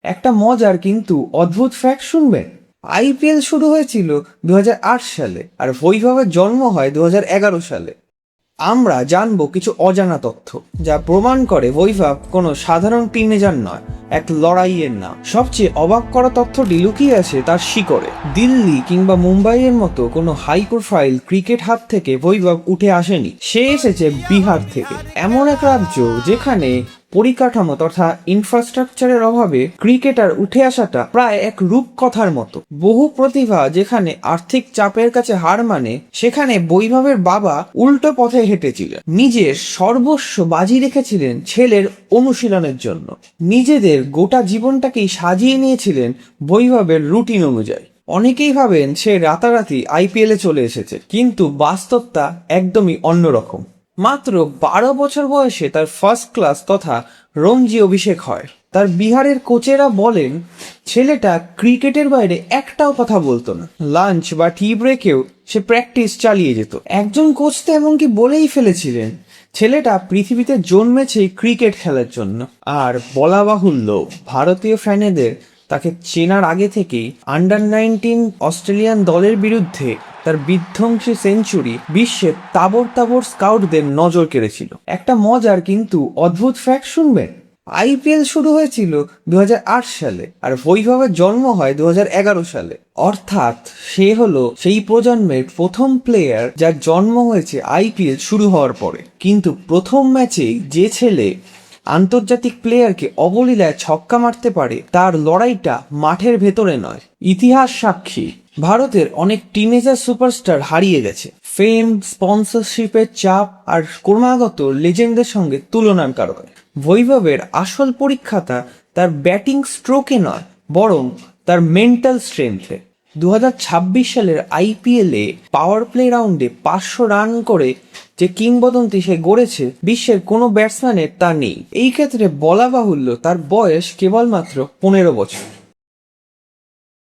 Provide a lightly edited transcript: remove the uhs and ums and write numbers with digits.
একটা মজার কিন্তু অদ্ভুত ফ্যাক্ট শুনবেন। আইপিএল শুরু হয়েছিল 2008 সালে আর বৈভবের জন্ম হয় 2011 সালে। আমরা জানবো কিছু অজানা তথ্য যা প্রমাণ করে বৈভব কোনো সাধারণ টিনেজার নয়, এক লড়াইয়ের নাম। সবচেয়ে অবাক করা তথ্যটি লুকিয়ে আছে তার শিকড়ে। দিল্লি কিংবা মুম্বাইয়ের মতো কোনো হাই প্রোফাইল ক্রিকেট হাব থেকে বৈভব উঠে আসেনি, সে এসেছে বিহার থেকে, এমন এক রাজ্য যেখানে পরিকাঠামো তথা ইনফ্রাস্ট্রাকচারের অভাবে ক্রিকেটার উঠে আসাটা প্রায় এক রূপকথার মতো। বহু প্রতিভা যেখানে আর্থিক চাপের কাছে হার মানে, সেখানে বৈভবের বাবা উল্টো পথে হেঁটেছিলেন। নিজের সর্বস্ব বাজি রেখেছিলেন ছেলের অনুশীলনের জন্য। নিজেদের গোটা জীবনটাকেই সাজিয়ে নিয়েছিলেন বৈভবের রুটিন অনুযায়ী। অনেকেই ভাবেন সে রাতারাতি আইপিএলে চলে এসেছে, কিন্তু বাস্তবতা একদমই অন্যরকম। মাত্র 12 বছর বয়সে তার ফার্স্ট ক্লাস তথা রঞ্জি অভিষেক হয়। তার বিহারের কোচেরা বলেন ছেলেটা ক্রিকেটের বাইরে একটাও কথা বলতো না। লাঞ্চ বা টি ব্রেকেও সে প্র্যাকটিস চালিয়ে যেত। একজন কোচ তো এমনকি বলেই ফেলেছিলেন ছেলেটা পৃথিবীতে জন্মেছে ক্রিকেট খেলার জন্য। আর বলা বাহুল্য, ভারতীয় ফ্যানেদের তাকে চেনার আগে থেকেই আন্ডার-19 অস্ট্রেলিয়ান দলের বিরুদ্ধে তার বিধ্বংসী সেঞ্চুরি বিশ্বের তাবড় তাবড় স্কাউটদের নজর কেড়েছিল। একটা মজার কিন্তু অদ্ভুত ফ্যাক্ট শুনবেন। আইপিএল শুরু হয়েছিল 2008 সালে আর বৈভবের জন্ম হয় 2011 সালে। অর্থাৎ সে হলো সেই প্রজন্মের প্রথম প্লেয়ার যার জন্ম হয়েছে আইপিএল শুরু হওয়ার পরে। কিন্তু প্রথম ম্যাচেই যে ছেলে আন্তর্জাতিক প্লেয়ারকে অবলীলায় ছক্কা মারতে পারে, তার লড়াইটা মাঠের ভেতরে নয়, ইতিহাস সাক্ষী। ভারতের অনেক টিনেজার সুপারস্টার হারিয়ে গেছে ফেম, স্পন্সরশিপের চাপ আর ক্রমাগত লেজেন্ডের সঙ্গে তুলনার কারণে। বৈভবের আসল পরীক্ষাটা তার ব্যাটিং স্ট্রোকে নয়, বরং তার মেন্টাল স্ট্রেংথে। 2026 সালের আইপিএলে পাওয়ার প্লে রাউন্ডে 500 রান করে যে কিংবদন্তি সে গড়েছে, বিশ্বের কোনো ব্যাটসম্যানের তা নেই। এই ক্ষেত্রে বলা বাহুল্য তার বয়স কেবলমাত্র 15 বছর।